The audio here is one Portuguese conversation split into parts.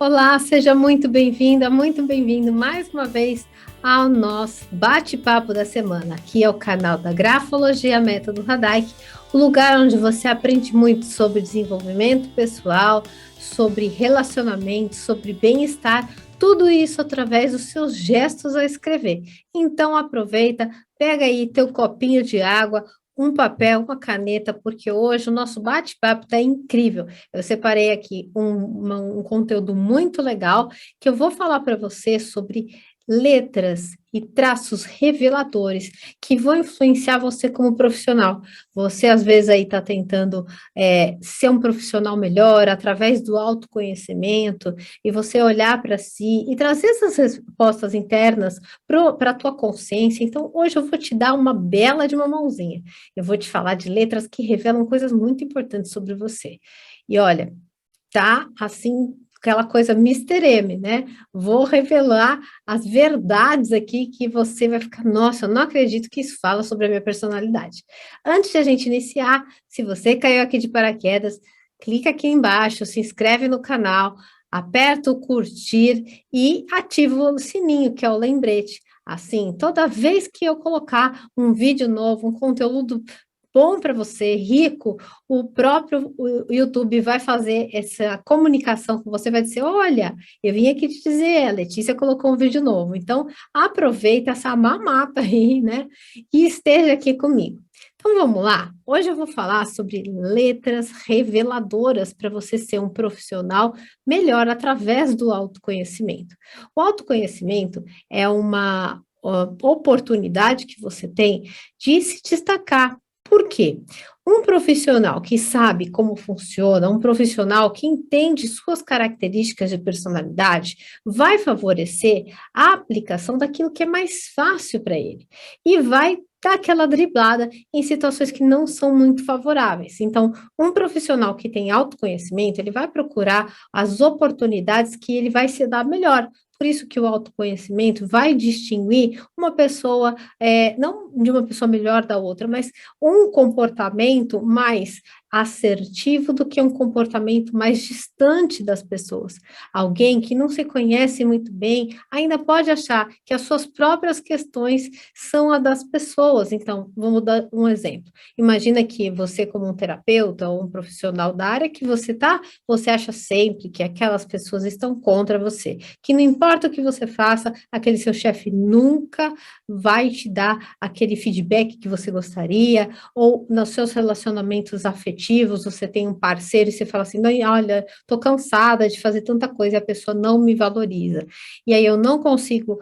Olá, seja muito bem-vinda, muito bem-vindo mais uma vez ao nosso bate-papo da semana. Aqui é o canal da Grafologia Método Radaik, o lugar onde você aprende muito sobre desenvolvimento pessoal, sobre relacionamento, sobre bem-estar, tudo isso através dos seus gestos a escrever. Então aproveita, pega aí teu copinho de água, um papel, uma caneta, porque hoje o nosso bate-papo está incrível. Eu separei aqui um conteúdo muito legal que eu vou falar para você sobre letras e traços reveladores que vão influenciar você como profissional. Você, às vezes, aí está tentando ser um profissional melhor através do autoconhecimento e você olhar para si e trazer essas respostas internas para a tua consciência. Então, hoje eu vou te dar uma bela de uma mãozinha. Eu vou te falar de letras que revelam coisas muito importantes sobre você. E olha, tá assim, aquela coisa Mister M, né? Vou revelar as verdades aqui que você vai ficar, nossa, eu não acredito que isso fala sobre a minha personalidade. Antes de a gente iniciar, se você caiu aqui de paraquedas, clica aqui embaixo, se inscreve no canal, aperta o curtir e ativa o sininho, que é o lembrete. Assim, toda vez que eu colocar um vídeo novo, um conteúdo bom para você, rico, o YouTube vai fazer essa comunicação com você, vai dizer, olha, eu vim aqui te dizer, a Letícia colocou um vídeo novo, então aproveita essa mamata aí, né, e esteja aqui comigo. Então vamos lá, hoje eu vou falar sobre letras reveladoras para você ser um profissional melhor através do autoconhecimento. O autoconhecimento é uma oportunidade que você tem de se destacar. Por quê? Um profissional que sabe como funciona, um profissional que entende suas características de personalidade, vai favorecer a aplicação daquilo que é mais fácil para ele e vai dar aquela driblada em situações que não são muito favoráveis. Então, um profissional que tem autoconhecimento, ele vai procurar as oportunidades que ele vai se dar melhor. Por isso que o autoconhecimento vai distinguir uma pessoa, não de uma pessoa melhor da outra, mas um comportamento mais assertivo do que um comportamento mais distante das pessoas. Alguém que não se conhece muito bem ainda pode achar que as suas próprias questões são a das pessoas. Então, vamos dar um exemplo. Imagina que você, como um terapeuta ou um profissional da área que você está, você acha sempre que aquelas pessoas estão contra você, que não importa o que você faça, aquele seu chefe nunca vai te dar aquele feedback que você gostaria, ou nos seus relacionamentos afetivos, você tem um parceiro e você fala assim, olha, tô cansada de fazer tanta coisa e a pessoa não me valoriza, e aí eu não consigo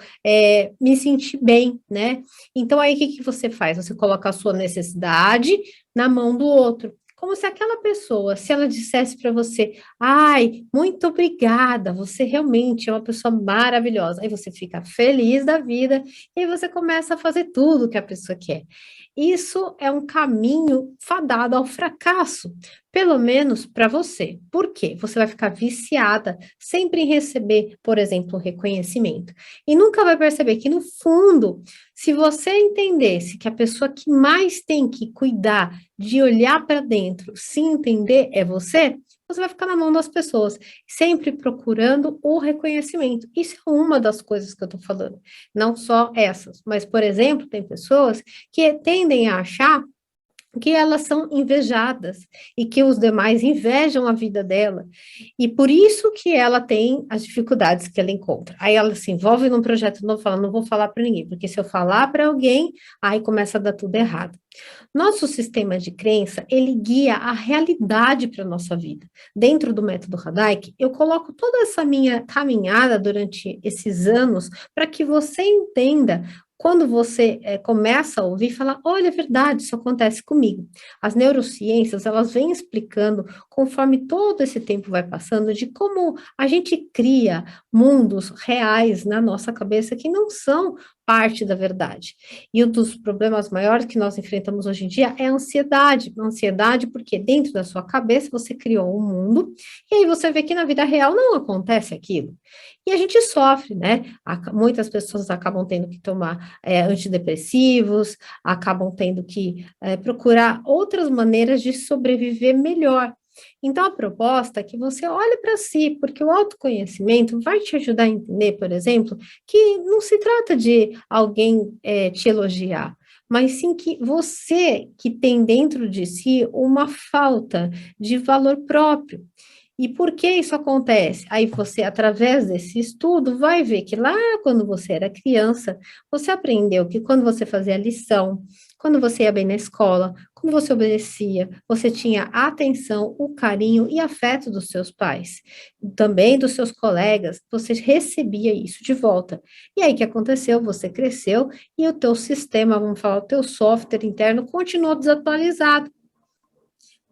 me sentir bem, né? Então aí o que você faz? Você coloca a sua necessidade na mão do outro, como se aquela pessoa, se ela dissesse para você, ai, muito obrigada, você realmente é uma pessoa maravilhosa. Aí você fica feliz da vida e aí você começa a fazer tudo que a pessoa quer. Isso é um caminho fadado ao fracasso, pelo menos para você. Por quê? Você vai ficar viciada sempre em receber, por exemplo, um reconhecimento. E nunca vai perceber que, no fundo, se você entendesse que a pessoa que mais tem que cuidar de olhar para dentro, se entender, é você, você vai ficar na mão das pessoas, sempre procurando o reconhecimento. Isso é uma das coisas que eu estou falando. Não só essas, mas, por exemplo, tem pessoas que tendem a achar que elas são invejadas e que os demais invejam a vida dela. E por isso que ela tem as dificuldades que ela encontra. Aí ela se envolve num projeto novo, fala, não vou falar para ninguém, porque se eu falar para alguém, aí começa a dar tudo errado. Nosso sistema de crença, ele guia a realidade para a nossa vida. Dentro do método Radaik, eu coloco toda essa minha caminhada durante esses anos para que você entenda quando você começa a ouvir, fala, olha, é verdade, isso acontece comigo. As neurociências, elas vêm explicando, conforme todo esse tempo vai passando, de como a gente cria mundos reais na nossa cabeça que não são parte da verdade. E um dos problemas maiores que nós enfrentamos hoje em dia é a ansiedade. A ansiedade porque dentro da sua cabeça você criou um mundo e aí você vê que na vida real não acontece aquilo. E a gente sofre, né? Muitas pessoas acabam tendo que tomar antidepressivos, acabam tendo que procurar outras maneiras de sobreviver melhor. Então, a proposta é que você olhe para si, porque o autoconhecimento vai te ajudar a entender, por exemplo, que não se trata de alguém te elogiar, mas sim que você que tem dentro de si uma falta de valor próprio. E por que isso acontece? Aí você, através desse estudo, vai ver que lá quando você era criança, você aprendeu que quando você fazia a lição, quando você ia bem na escola, quando você obedecia, você tinha a atenção, o carinho e afeto dos seus pais, também dos seus colegas, você recebia isso de volta. E aí o que aconteceu? Você cresceu e o teu sistema, vamos falar, o teu software interno continuou desatualizado.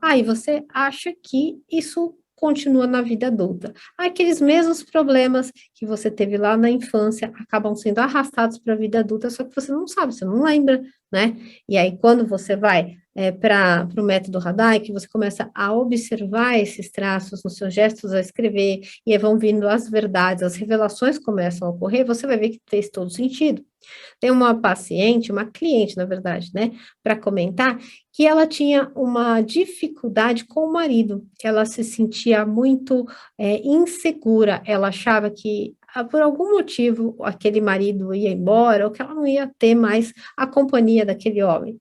Aí você acha que isso continua na vida adulta. Aqueles mesmos problemas que você teve lá na infância acabam sendo arrastados para a vida adulta, só que você não sabe, você não lembra, né? E aí, quando você vai para o método Radai, que você começa a observar esses traços nos seus gestos a escrever, e aí vão vindo as verdades, as revelações começam a ocorrer, você vai ver que fez todo sentido. Tem uma paciente, uma cliente, na verdade, né, para comentar, que ela tinha uma dificuldade com o marido, ela se sentia muito insegura, ela achava que por algum motivo aquele marido ia embora, ou que ela não ia ter mais a companhia daquele homem.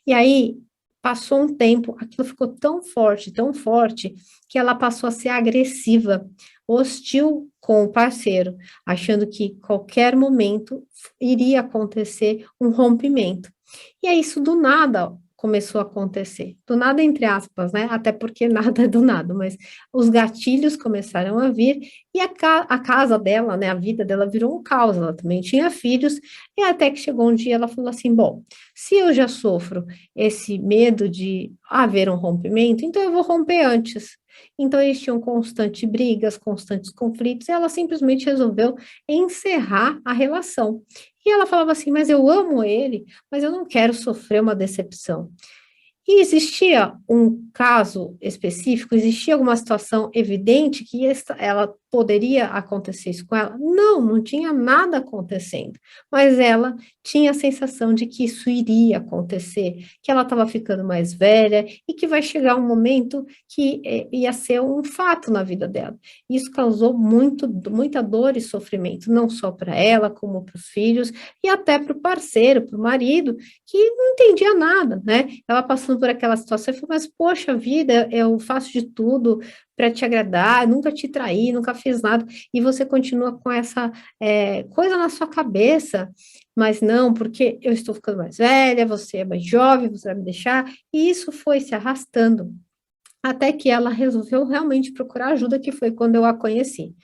E aí passou um tempo, aquilo ficou tão forte, que ela passou a ser agressiva, hostil com o parceiro, achando que qualquer momento iria acontecer um rompimento. E aí isso do nada começou a acontecer. Do nada, entre aspas, né? Até porque nada é do nada, mas os gatilhos começaram a vir e a casa dela, né? A vida dela virou um caos. Ela também tinha filhos, e até que chegou um dia ela falou assim: bom, se eu já sofro esse medo de haver um rompimento, então eu vou romper antes. Então, eles tinham constantes brigas, constantes conflitos, e ela simplesmente resolveu encerrar a relação. E ela falava assim: mas eu amo ele, mas eu não quero sofrer uma decepção. E existia um caso específico, existia alguma situação evidente que ela poderia acontecer isso com ela? Não, não tinha nada acontecendo, mas ela tinha a sensação de que isso iria acontecer, que ela estava ficando mais velha e que vai chegar um momento que ia ser um fato na vida dela. Isso causou muita dor e sofrimento, não só para ela, como para os filhos e até para o parceiro, para o marido, que não entendia nada, né? Ela passando por aquela situação e falou: mas poxa vida, eu faço de tudo para te agradar, nunca te traí, nunca fiz nada, e você continua com essa coisa na sua cabeça, mas não, porque eu estou ficando mais velha, você é mais jovem, você vai me deixar, e isso foi se arrastando, até que ela resolveu realmente procurar ajuda, que foi quando eu a conheci.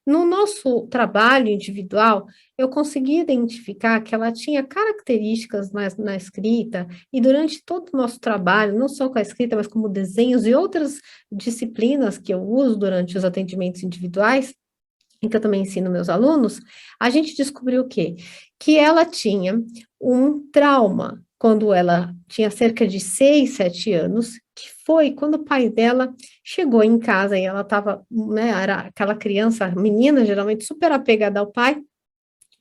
No nosso trabalho individual, eu consegui identificar que ela tinha características na escrita, e durante todo o nosso trabalho, não só com a escrita, mas como desenhos e outras disciplinas que eu uso durante os atendimentos individuais, e que eu também ensino meus alunos, a gente descobriu o quê? Que ela tinha um trauma quando ela tinha cerca de 6, 7 anos, que foi quando o pai dela chegou em casa e ela estava, né, era aquela criança, menina, geralmente super apegada ao pai.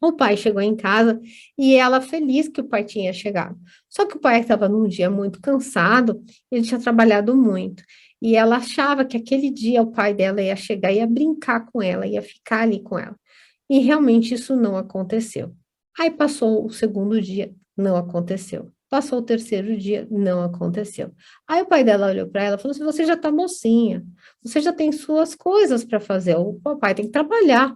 O pai chegou em casa e ela feliz que o pai tinha chegado. Só que o pai estava num dia muito cansado, ele tinha trabalhado muito. E ela achava que aquele dia o pai dela ia chegar, ia brincar com ela, ia ficar ali com ela. E realmente isso não aconteceu. Aí passou o segundo dia, não aconteceu. Passou o terceiro dia, não aconteceu. Aí o pai dela olhou para ela e falou assim: você já está mocinha, você já tem suas coisas para fazer, o papai tem que trabalhar.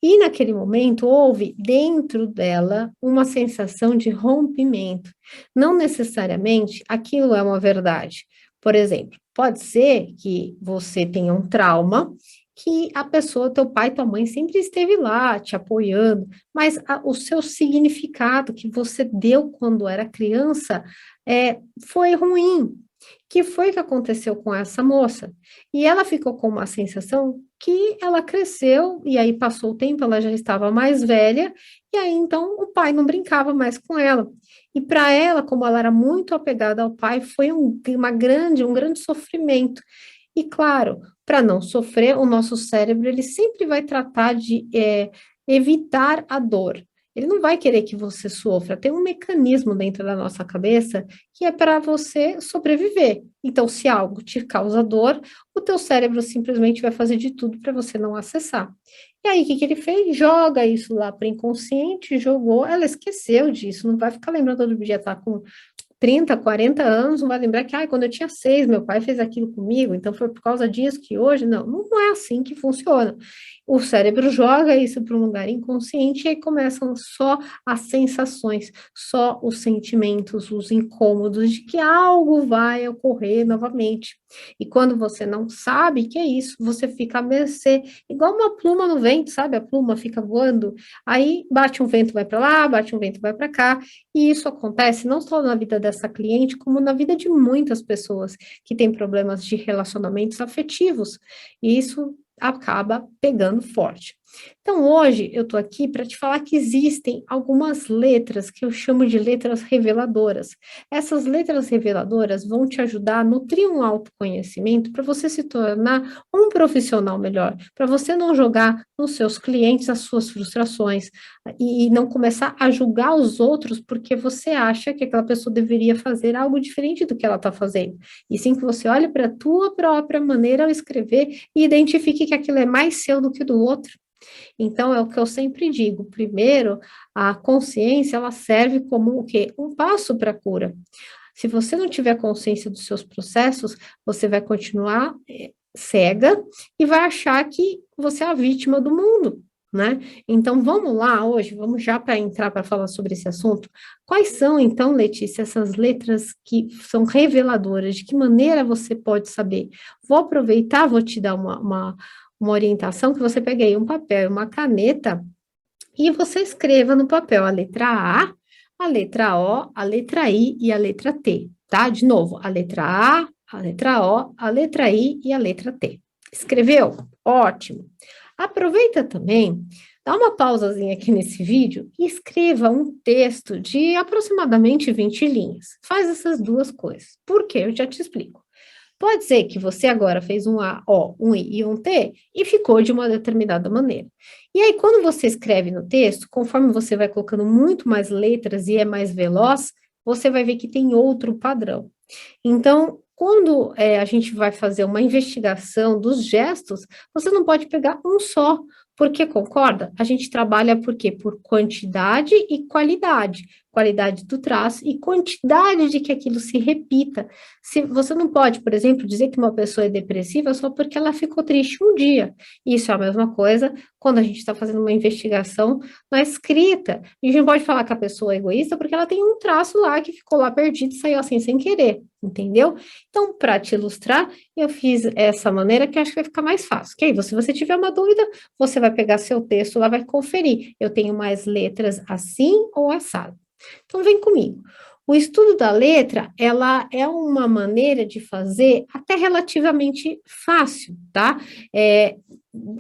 E naquele momento houve dentro dela uma sensação de rompimento. Não necessariamente aquilo é uma verdade. Por exemplo, pode ser que você tenha um trauma, que a pessoa, teu pai, tua mãe sempre esteve lá te apoiando, mas o seu significado que você deu quando era criança foi ruim. Que foi que aconteceu com essa moça? E ela ficou com uma sensação que ela cresceu, e aí passou o tempo, ela já estava mais velha, e aí então o pai não brincava mais com ela. E para ela, como ela era muito apegada ao pai, foi um grande sofrimento. E claro, para não sofrer, o nosso cérebro ele sempre vai tratar de evitar a dor. Ele não vai querer que você sofra. Tem um mecanismo dentro da nossa cabeça que é para você sobreviver. Então, se algo te causa dor, o teu cérebro simplesmente vai fazer de tudo para você não acessar. E aí, o que que ele fez? Joga isso lá para o inconsciente, jogou, ela esqueceu disso, não vai ficar lembrando todo dia, tá com 30, 40 anos, não vai lembrar que, quando eu tinha 6, meu pai fez aquilo comigo, então foi por causa disso que hoje, não, não é assim que funciona. O cérebro joga isso para um lugar inconsciente e aí começam só as sensações, só os sentimentos, os incômodos de que algo vai ocorrer novamente. E quando você não sabe que é isso, você fica a mercê, igual uma pluma no vento, sabe? A pluma fica voando, aí bate um vento, vai para lá, bate um vento, vai para cá, e isso acontece não só na vida dessa cliente, como na vida de muitas pessoas que têm problemas de relacionamentos afetivos. E isso acaba pegando forte. Então, hoje eu estou aqui para te falar que existem algumas letras que eu chamo de letras reveladoras. Essas letras reveladoras vão te ajudar a nutrir um autoconhecimento para você se tornar um profissional melhor, para você não jogar nos seus clientes as suas frustrações e não começar a julgar os outros porque você acha que aquela pessoa deveria fazer algo diferente do que ela está fazendo. E sim que você olhe para a tua própria maneira ao escrever e identifique que aquilo é mais seu do que do outro. Então, é o que eu sempre digo. Primeiro, a consciência, ela serve como o quê? Um passo para a cura. Se você não tiver consciência dos seus processos, você vai continuar cega e vai achar que você é a vítima do mundo, né? Então, vamos lá hoje, vamos já para entrar para falar sobre esse assunto. Quais são, então, Letícia, essas letras que são reveladoras? De que maneira você pode saber? Vou aproveitar, vou te dar uma orientação que você pegue aí um papel e uma caneta e você escreva no papel a letra a letra O, a letra I e a letra T, tá? De novo, a letra O, a letra I e a letra T. Escreveu? Ótimo. Aproveita também, dá uma pausazinha aqui nesse vídeo e escreva um texto de aproximadamente 20 linhas. Faz essas duas coisas. Por quê? Eu já te explico. Pode ser que você agora fez um A, O, um I e um T e ficou de uma determinada maneira. E aí, quando você escreve no texto, conforme você vai colocando muito mais letras e é mais veloz, você vai ver que tem outro padrão. Então, quando a gente vai fazer uma investigação dos gestos, você não pode pegar um só, porque concorda? A gente trabalha por quê? Por quantidade e qualidade. Qualidade do traço e quantidade de que aquilo se repita. Se você não pode, por exemplo, dizer que uma pessoa é depressiva só porque ela ficou triste um dia. Isso é a mesma coisa quando a gente está fazendo uma investigação na escrita. E a gente pode falar que a pessoa é egoísta porque ela tem um traço lá que ficou lá perdido e saiu assim sem querer, entendeu? Então, para te ilustrar, eu fiz essa maneira que acho que vai ficar mais fácil. Que aí, se você tiver uma dúvida, você vai pegar seu texto lá, vai conferir. Eu tenho mais letras assim ou assado. Então, vem comigo. O estudo da letra, ela é uma maneira de fazer até relativamente fácil, tá?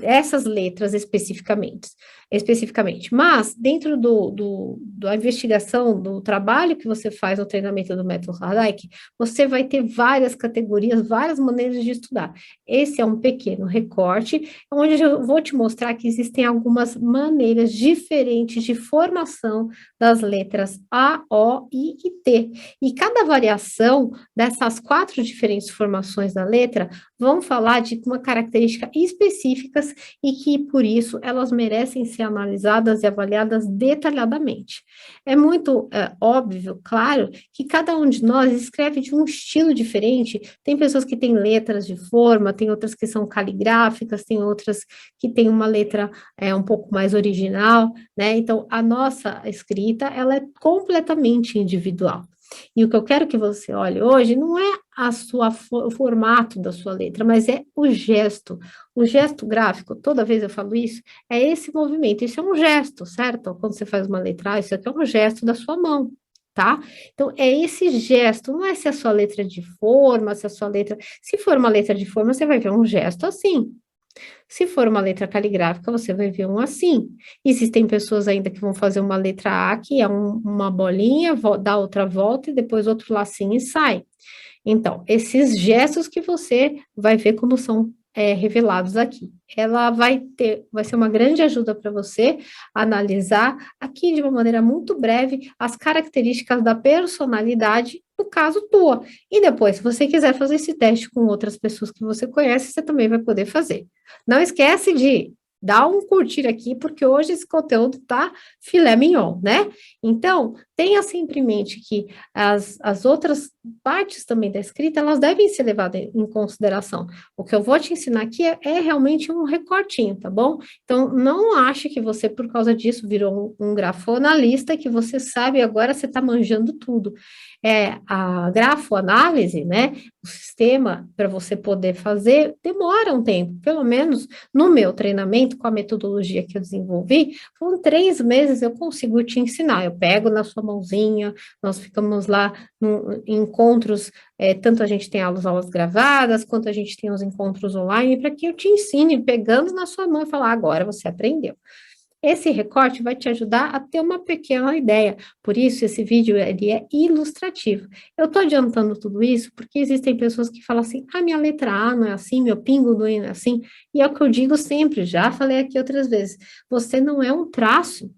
Essas letras especificamente. Mas, dentro da investigação, do trabalho que você faz no treinamento do método Hardike, você vai ter várias categorias, várias maneiras de estudar. Esse é um pequeno recorte, onde eu vou te mostrar que existem algumas maneiras diferentes de formação das letras A, O, I e T. E cada variação dessas 4 diferentes formações da letra vão falar de uma característica específicas e que, por isso, elas merecem ser analisadas e avaliadas detalhadamente. É muito óbvio, claro, que cada um de nós escreve de um estilo diferente. Tem pessoas que têm letras de forma, tem outras que são caligráficas, tem outras que têm uma letra um pouco mais original, né? Então, a nossa escrita, ela é completamente individual. E o que eu quero que você olhe hoje não é o formato da sua letra, mas é o gesto. O gesto gráfico, toda vez eu falo isso, é esse movimento. Isso é um gesto, certo? Quando você faz uma letra A, isso aqui é um gesto da sua mão, tá? Então, é esse gesto, não é se a sua letra é de forma, se a sua letra. Se for uma letra de forma, você vai ver um gesto assim. Se for uma letra caligráfica, você vai ver um assim. Existem pessoas ainda que vão fazer uma letra A, que é uma bolinha, dá outra volta e depois outro lacinho e sai. Então, esses gestos que você vai ver como são revelados aqui. Ela vai ser uma grande ajuda para você analisar aqui de uma maneira muito breve as características da personalidade, no caso tua. E depois, se você quiser fazer esse teste com outras pessoas que você conhece, você também vai poder fazer. Não esquece de dar um curtir aqui, porque hoje esse conteúdo tá filé mignon, né? Então, tenha sempre em mente que as outras partes também da escrita, elas devem ser levadas em consideração. O que eu vou te ensinar aqui é realmente um recortinho, tá bom? Então, não ache que você, por causa disso, virou um grafoanalista, que você sabe agora você está manjando tudo. A grafoanálise, né? O sistema para você poder fazer demora um tempo, pelo menos no meu treinamento, com a metodologia que eu desenvolvi, foram 3 meses eu consigo te ensinar. Eu pego na sua mãozinha, nós ficamos lá em encontros, tanto a gente tem aulas gravadas, quanto a gente tem os encontros online, para que eu te ensine, pegando na sua mão e falar, agora você aprendeu. Esse recorte vai te ajudar a ter uma pequena ideia, por isso esse vídeo ele é ilustrativo. Eu estou adiantando tudo isso porque existem pessoas que falam assim, minha letra A não é assim, meu pingo não é assim, e é o que eu digo sempre, já falei aqui outras vezes, você não é um traço,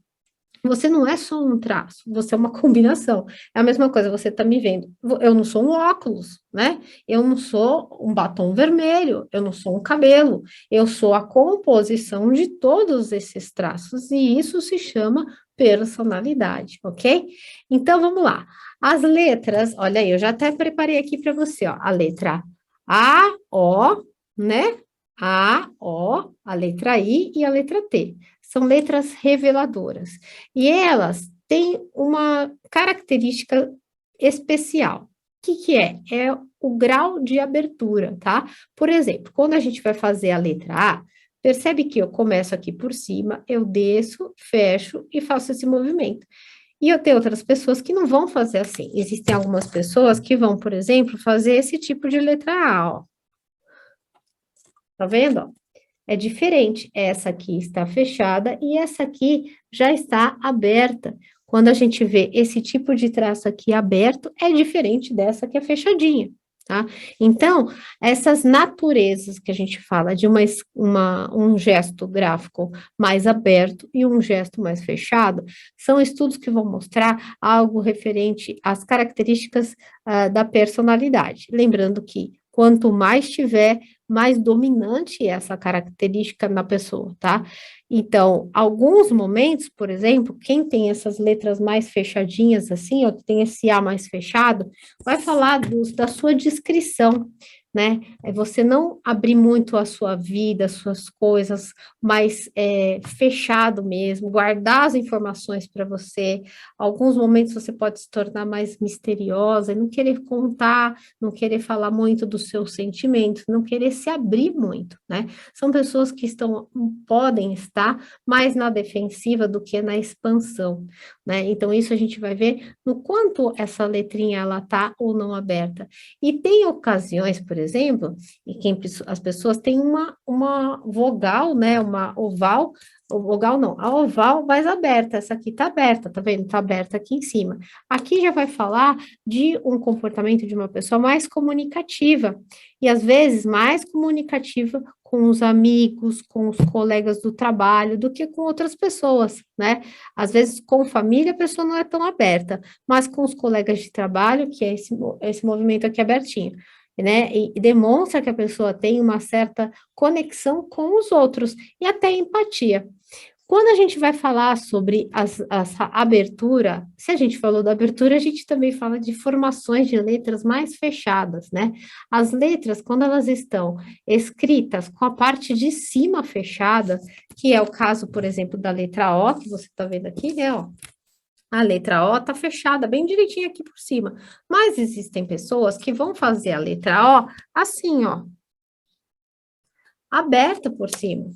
você não é só um traço, você é uma combinação. É a mesma coisa, você está me vendo. Eu não sou um óculos, né? Eu não sou um batom vermelho, eu não sou um cabelo. Eu sou a composição de todos esses traços, e isso se chama personalidade, ok? Então, vamos lá. As letras, olha aí, eu já até preparei aqui para você, ó. A letra A, O, né? A, O, a letra I e a letra T. São letras reveladoras. E elas têm uma característica especial. O que é? É o grau de abertura, tá? Por exemplo, quando a gente vai fazer a letra A, percebe que eu começo aqui por cima, eu desço, fecho e faço esse movimento. E eu tenho outras pessoas que não vão fazer assim. Existem algumas pessoas que vão, por exemplo, fazer esse tipo de letra A, ó. Tá vendo? É diferente. Essa aqui está fechada e essa aqui já está aberta. Quando a gente vê esse tipo de traço aqui aberto, é diferente dessa que é fechadinha, tá? Então, essas naturezas que a gente fala de um gesto gráfico mais aberto e um gesto mais fechado, são estudos que vão mostrar algo referente às características da personalidade. Lembrando que quanto mais tiver, mais dominante é essa característica na pessoa, tá? Então, alguns momentos, por exemplo, quem tem essas letras mais fechadinhas assim, ou tem esse A mais fechado, vai falar da sua descrição, né? É você não abrir muito a sua vida, as suas coisas, mas fechado mesmo, guardar as informações para você. Alguns momentos você pode se tornar mais misteriosa e não querer contar, não querer falar muito dos seus sentimentos, não querer se abrir muito, né? São pessoas que podem estar mais na defensiva do que na expansão, né? Então, isso a gente vai ver no quanto essa letrinha ela tá ou não aberta. E tem ocasiões, por exemplo, em que as pessoas têm uma vogal, né? Uma oval, o vogal não, a oval mais aberta, essa aqui tá aberta, tá vendo? Tá aberta aqui em cima. Aqui já vai falar de um comportamento de uma pessoa mais comunicativa, e às vezes mais comunicativa com os amigos, com os colegas do trabalho, do que com outras pessoas, né? Às vezes com família a pessoa não é tão aberta, mas com os colegas de trabalho, que é esse movimento aqui abertinho, né? E demonstra que a pessoa tem uma certa conexão com os outros e até empatia. Quando a gente vai falar sobre essa abertura, se a gente falou da abertura, a gente também fala de formações de letras mais fechadas, né? As letras, quando elas estão escritas com a parte de cima fechada, que é o caso, por exemplo, da letra O, que você está vendo aqui, né? Ó, a letra O está fechada bem direitinho aqui por cima, mas existem pessoas que vão fazer a letra O assim, ó, aberta por cima.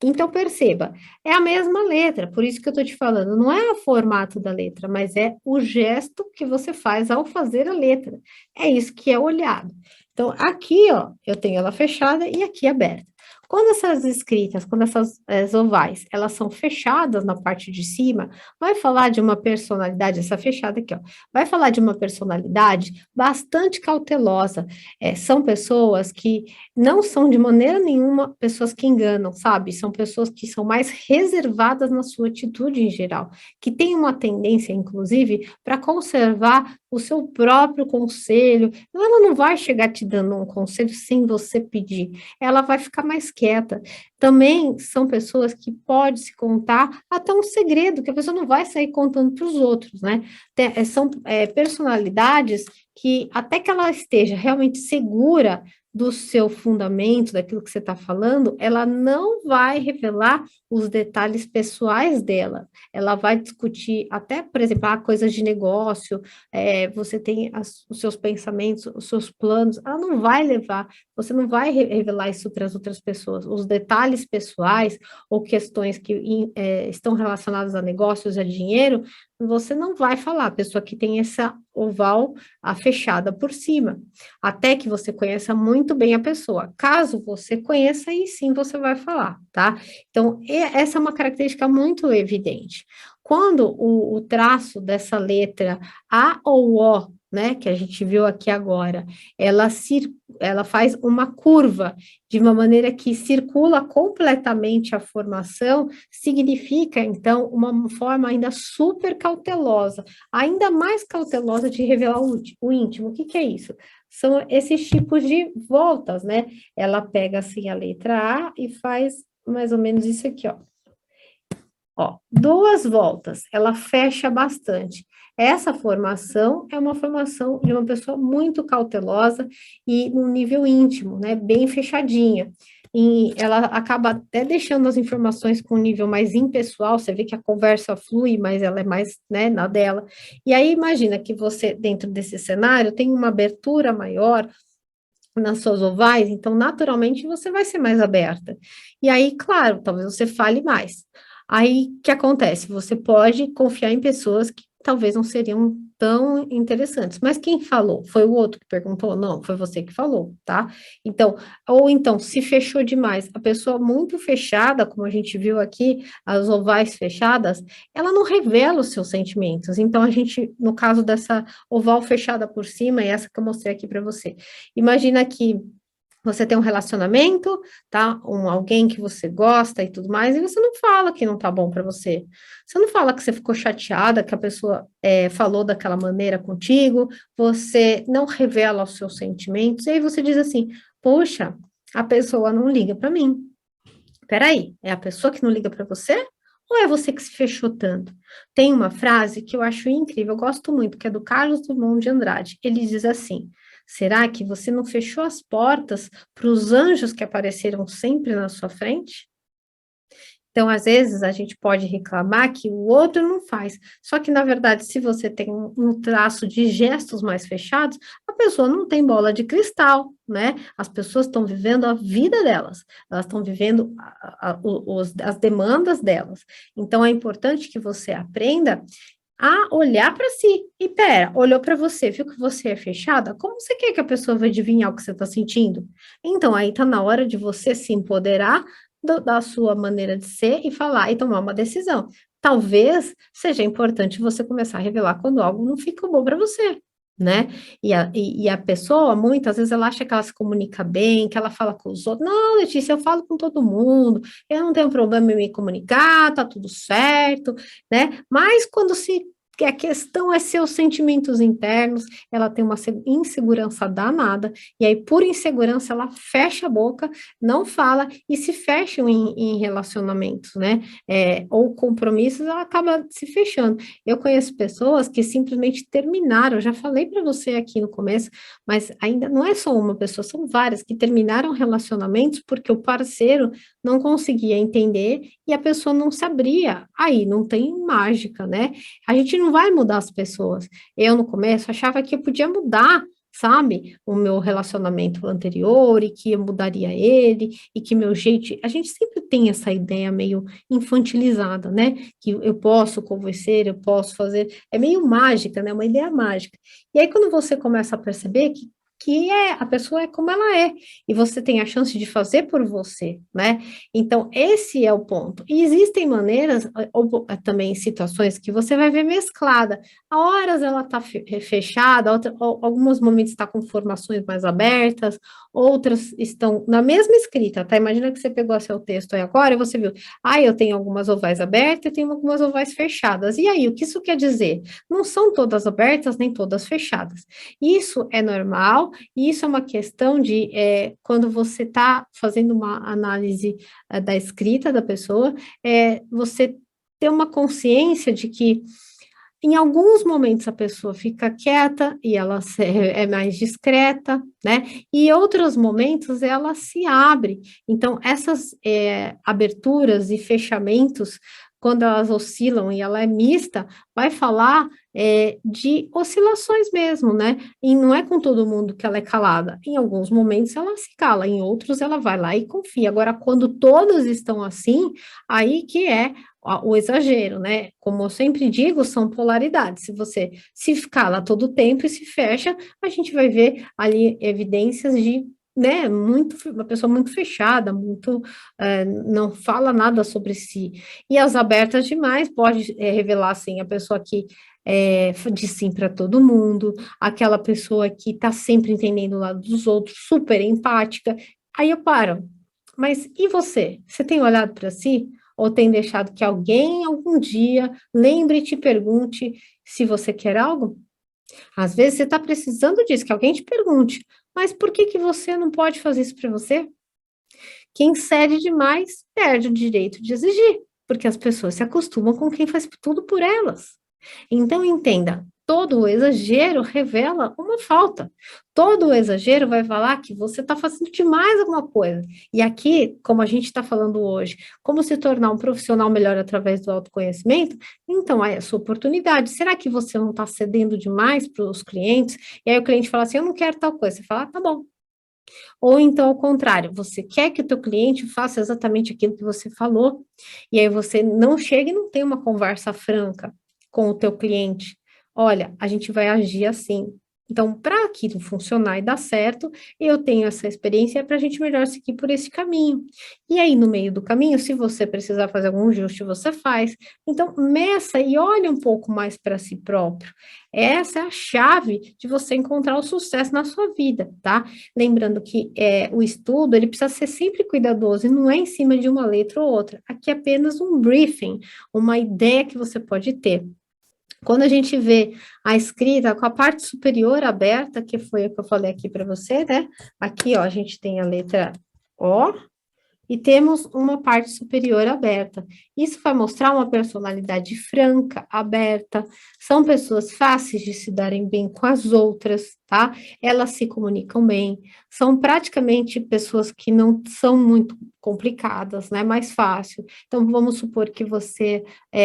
Então, perceba, é a mesma letra, por isso que eu estou te falando, não é o formato da letra, mas é o gesto que você faz ao fazer a letra. É isso que é olhado. Então, aqui, ó, eu tenho ela fechada e aqui aberta. Quando essas escritas, quando essas ovais, elas são fechadas na parte de cima, vai falar de uma personalidade, essa fechada aqui, ó, vai falar de uma personalidade bastante cautelosa. São pessoas que não são de maneira nenhuma pessoas que enganam, sabe? São pessoas que são mais reservadas na sua atitude em geral, que têm uma tendência, inclusive, para conservar o seu próprio conselho. Ela não vai chegar te dando um conselho sem você pedir, ela vai ficar mais quieta. Também são pessoas que pode se contar até um segredo, que a pessoa não vai sair contando para os outros, né? São personalidades que, até que ela esteja realmente segura do seu fundamento, daquilo que você está falando, ela não vai revelar os detalhes pessoais dela. Ela vai discutir até, por exemplo, coisas de negócio, você tem os seus pensamentos, os seus planos, ela não vai levar, você não vai revelar isso para as outras pessoas. Os detalhes pessoais ou questões que estão relacionadas a negócios, a dinheiro, você não vai falar, a pessoa que tem essa oval fechada por cima, até que você conheça muito bem a pessoa. Caso você conheça, aí sim você vai falar, tá? Então, essa é uma característica muito evidente. Quando o traço dessa letra A ou O, né, que a gente viu aqui agora, ela faz uma curva de uma maneira que circula completamente a formação, significa, então, uma forma ainda super cautelosa, ainda mais cautelosa de revelar o íntimo. O que é isso? São esses tipos de voltas, né? Ela pega, assim, a letra A e faz mais ou menos isso aqui, ó. Ó, duas voltas, ela fecha bastante. Essa formação é uma formação de uma pessoa muito cautelosa e no nível íntimo, né, bem fechadinha. E ela acaba até deixando as informações com um nível mais impessoal, você vê que a conversa flui, mas ela é mais, né, na dela. E aí imagina que você, dentro desse cenário, tem uma abertura maior nas suas ovais, então naturalmente você vai ser mais aberta. E aí, claro, talvez você fale mais. Aí, o que acontece? Você pode confiar em pessoas que talvez não seriam tão interessantes. Mas quem falou? Foi o outro que perguntou? Não, foi você que falou, tá? Então, ou então, se fechou demais, a pessoa muito fechada, como a gente viu aqui, as ovais fechadas, ela não revela os seus sentimentos. Então, a gente, no caso dessa oval fechada por cima, é essa que eu mostrei aqui para você. Imagina que você tem um relacionamento, tá? Alguém que você gosta e tudo mais, e você não fala que não tá bom para você. Você não fala que você ficou chateada, que a pessoa falou daquela maneira contigo, você não revela os seus sentimentos, e aí você diz assim: poxa, a pessoa não liga para mim. Peraí, é a pessoa que não liga para você? Ou é você que se fechou tanto? Tem uma frase que eu acho incrível, eu gosto muito, que é do Carlos Drummond de Andrade. Ele diz assim: será que você não fechou as portas para os anjos que apareceram sempre na sua frente? Então, às vezes, a gente pode reclamar que o outro não faz. Só que, na verdade, se você tem um traço de gestos mais fechados, a pessoa não tem bola de cristal, né? As pessoas estão vivendo a vida delas, elas estão vivendo as demandas delas. Então, é importante que você aprenda a olhar para si. E pera, olhou para você, viu que você é fechada? Como você quer que a pessoa vai adivinhar o que você está sentindo? Então, aí está na hora de você se empoderar da sua maneira de ser e falar e tomar uma decisão. Talvez seja importante você começar a revelar quando algo não fica bom para você, né? E a pessoa, muitas vezes, ela acha que ela se comunica bem, que ela fala com os outros. Não, Letícia, eu falo com todo mundo, eu não tenho problema em me comunicar, tá tudo certo, né? Mas quando se que a questão é seus sentimentos internos, ela tem uma insegurança danada, e aí, por insegurança, ela fecha a boca, não fala e se fecham em relacionamentos, né? Ou compromissos, ela acaba se fechando. Eu conheço pessoas que simplesmente terminaram, eu já falei para você aqui no começo, mas ainda não é só uma pessoa, são várias que terminaram relacionamentos porque o parceiro não conseguia entender e a pessoa não se abria. Aí não tem mágica, né? A gente não vai mudar as pessoas. Eu, no começo, achava que eu podia mudar, sabe, o meu relacionamento anterior e que eu mudaria ele e que meu jeito. A gente sempre tem essa ideia meio infantilizada, né? Que eu posso convencer, eu posso fazer. É meio mágica, né? Uma ideia mágica. E aí, quando você começa a perceber que que a pessoa é como ela é, e você tem a chance de fazer por você, né? Então, esse é o ponto. E existem maneiras, ou também situações que você vai ver mesclada. A horas ela está fechada, alguns momentos está com formações mais abertas, outras estão na mesma escrita, tá? Imagina que você pegou seu texto aí agora e você viu, eu tenho algumas ovais abertas, eu tenho algumas ovais fechadas. E aí, o que isso quer dizer? Não são todas abertas, nem todas fechadas. Isso é normal, e isso é uma questão de quando você está fazendo uma análise da escrita da pessoa, você ter uma consciência de que em alguns momentos a pessoa fica quieta e ela é mais discreta, né? E em outros momentos ela se abre. Então, essas aberturas e fechamentos, quando elas oscilam e ela é mista, vai falar de oscilações mesmo, né? E não é com todo mundo que ela é calada. Em alguns momentos ela se cala, em outros ela vai lá e confia. Agora, quando todas estão assim, aí que é o exagero, né? Como eu sempre digo, são polaridades. Se você se cala todo o tempo e se fecha, a gente vai ver ali evidências de, né, uma pessoa muito fechada, muito, não fala nada sobre si. E as abertas demais pode revelar, assim, a pessoa que diz sim para todo mundo, aquela pessoa que está sempre entendendo o lado dos outros, super empática. Aí eu paro. Mas e você? Você tem olhado para si? Ou tem deixado que alguém algum dia lembre e te pergunte se você quer algo? Às vezes você está precisando disso, que alguém te pergunte, mas por que que você não pode fazer isso para você? Quem cede demais perde o direito de exigir, porque as pessoas se acostumam com quem faz tudo por elas. Então, entenda, todo o exagero revela uma falta. Todo o exagero vai falar que você está fazendo demais alguma coisa. E aqui, como a gente está falando hoje, como se tornar um profissional melhor através do autoconhecimento, então é a sua oportunidade. Será que você não está cedendo demais para os clientes? E aí o cliente fala assim, eu não quero tal coisa. Você fala, tá bom. Ou então, ao contrário, você quer que o teu cliente faça exatamente aquilo que você falou, e aí você não chega e não tem uma conversa franca com o teu cliente. Olha, a gente vai agir assim. Então, para aquilo funcionar e dar certo, eu tenho essa experiência para a gente melhor seguir por esse caminho. E aí, no meio do caminho, se você precisar fazer algum ajuste, você faz. Então, meça e olhe um pouco mais para si próprio. Essa é a chave de você encontrar o sucesso na sua vida, tá? Lembrando que o estudo, ele precisa ser sempre cuidadoso e não é em cima de uma letra ou outra. Aqui é apenas um briefing, uma ideia que você pode ter. Quando a gente vê a escrita com a parte superior aberta, que foi o que eu falei aqui para você, né? Aqui, ó, a gente tem a letra O, e temos uma parte superior aberta. Isso vai mostrar uma personalidade franca, aberta, são pessoas fáceis de se darem bem com as outras, tá? Elas se comunicam bem, são praticamente pessoas que não são muito complicadas, né? Mais fácil. Então, vamos supor que você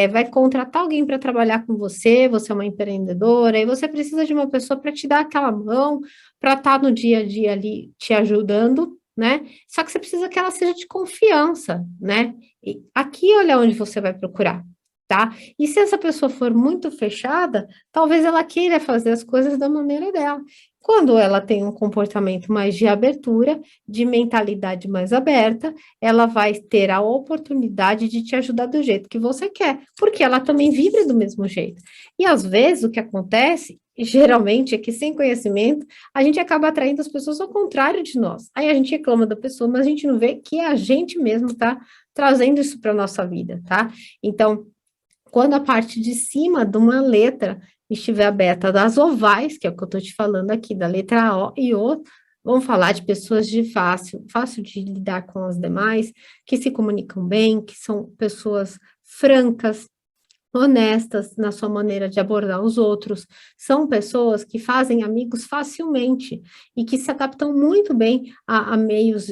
vai contratar alguém para trabalhar com você, você é uma empreendedora, e você precisa de uma pessoa para te dar aquela mão, para estar no dia a dia ali te ajudando, né? Só que você precisa que ela seja de confiança, né? E aqui, olha onde você vai procurar, tá? E se essa pessoa for muito fechada, talvez ela queira fazer as coisas da maneira dela. Quando ela tem um comportamento mais de abertura, de mentalidade mais aberta, ela vai ter a oportunidade de te ajudar do jeito que você quer, porque ela também vibra do mesmo jeito. E às vezes o que acontece, geralmente, é que sem conhecimento, a gente acaba atraindo as pessoas ao contrário de nós. Aí a gente reclama da pessoa, mas a gente não vê que a gente mesmo está trazendo isso para a nossa vida, tá? Então, quando a parte de cima de uma letra estiver aberta das ovais, que é o que eu estou te falando aqui, da letra O e O, vamos falar de pessoas de fácil de lidar com as demais, que se comunicam bem, que são pessoas francas, honestas na sua maneira de abordar os outros, são pessoas que fazem amigos facilmente e que se adaptam muito bem a meios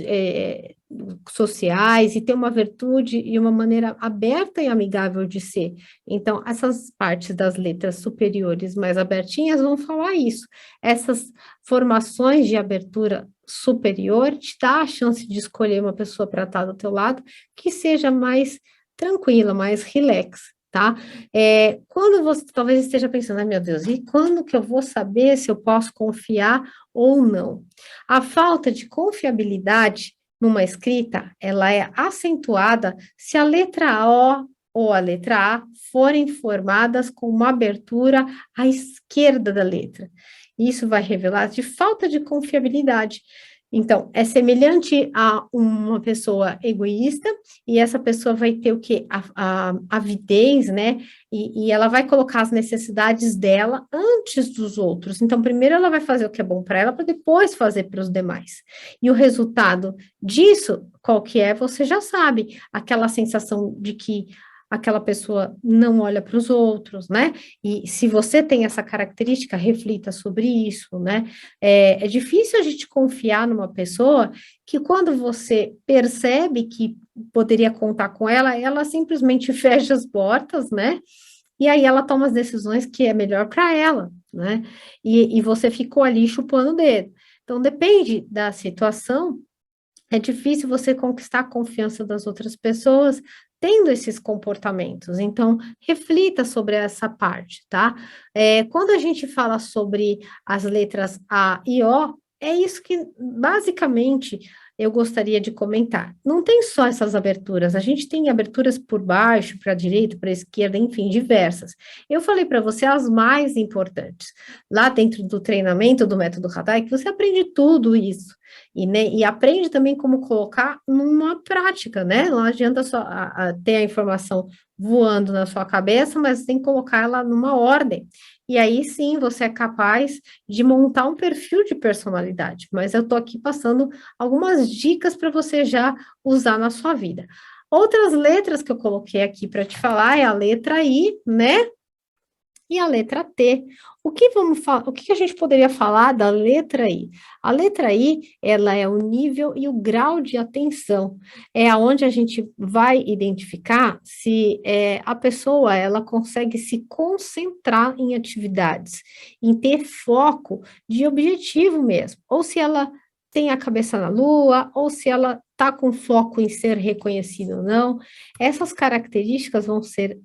sociais e têm uma virtude e uma maneira aberta e amigável de ser. Então, essas partes das letras superiores mais abertinhas vão falar isso. Essas formações de abertura superior te dá a chance de escolher uma pessoa para estar do teu lado que seja mais tranquila, mais relax. tá? Quando você talvez esteja pensando, ai meu Deus, e quando que eu vou saber se eu posso confiar ou não? A falta de confiabilidade numa escrita, ela é acentuada se a letra O ou a letra A forem formadas com uma abertura à esquerda da letra. Isso vai revelar de falta de confiabilidade. Então, é semelhante a uma pessoa egoísta, e essa pessoa vai ter o quê? A avidez, né? E ela vai colocar as necessidades dela antes dos outros. Então, primeiro ela vai fazer o que é bom para ela, para depois fazer para os demais. E o resultado disso, qual que é? Você já sabe, aquela sensação de que aquela pessoa não olha para os outros, né? E se você tem essa característica, reflita sobre isso, né? É difícil a gente confiar numa pessoa que, quando você percebe que poderia contar com ela, ela simplesmente fecha as portas, né? E aí ela toma as decisões que é melhor para ela, né? E você ficou ali chupando o dedo. Então, depende da situação, é difícil você conquistar a confiança das outras pessoas tendo esses comportamentos. Então, reflita sobre essa parte, tá? Quando a gente fala sobre as letras A e O, é isso que basicamente eu gostaria de comentar. Não tem só essas aberturas, a gente tem aberturas por baixo, para a direita, para a esquerda, enfim, diversas. Eu falei para você as mais importantes. Lá dentro do treinamento do método Hadai, que você aprende tudo isso. E aprende também como colocar numa prática, né? Não adianta só ter a informação voando na sua cabeça, mas tem que colocar ela numa ordem. E aí sim você é capaz de montar um perfil de personalidade. Mas eu estou aqui passando algumas dicas para você já usar na sua vida. Outras letras que eu coloquei aqui para te falar é a letra I, né? E a letra T. O que a gente poderia falar da letra I? A letra I, ela é o nível e o grau de atenção. É aonde a gente vai identificar se a pessoa ela consegue se concentrar em atividades, em ter foco de objetivo mesmo, ou se ela tem a cabeça na lua, ou se ela está com foco em ser reconhecida ou não. Essas características vão ser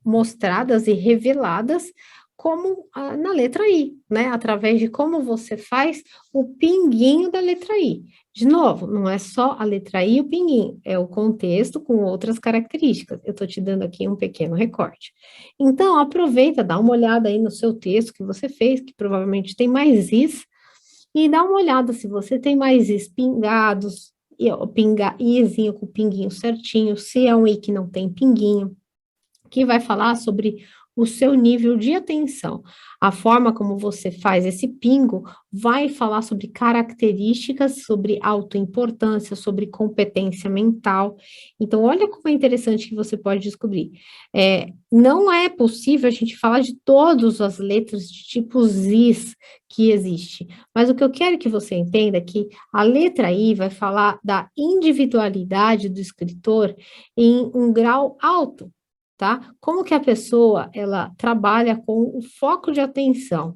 mostradas e reveladas como na letra I, né? Através de como você faz o pinguinho da letra I. De novo, não é só a letra I e o pinguinho, é o contexto com outras características. Eu estou te dando aqui um pequeno recorte. Então, aproveita, dá uma olhada aí no seu texto que você fez, que provavelmente tem mais Is, e dá uma olhada se você tem mais Is pingados, e, ó, Izinho com pinguinho certinho, se é um I que não tem pinguinho, que vai falar sobre o seu nível de atenção. A forma como você faz esse pingo vai falar sobre características, sobre autoimportância, sobre competência mental. Então, olha como é interessante que você pode descobrir. Não é possível a gente falar de todas as letras de tipo Zis que existe, mas o que eu quero que você entenda é que a letra I vai falar da individualidade do escritor em um grau alto, tá? Como que a pessoa, ela trabalha com o foco de atenção?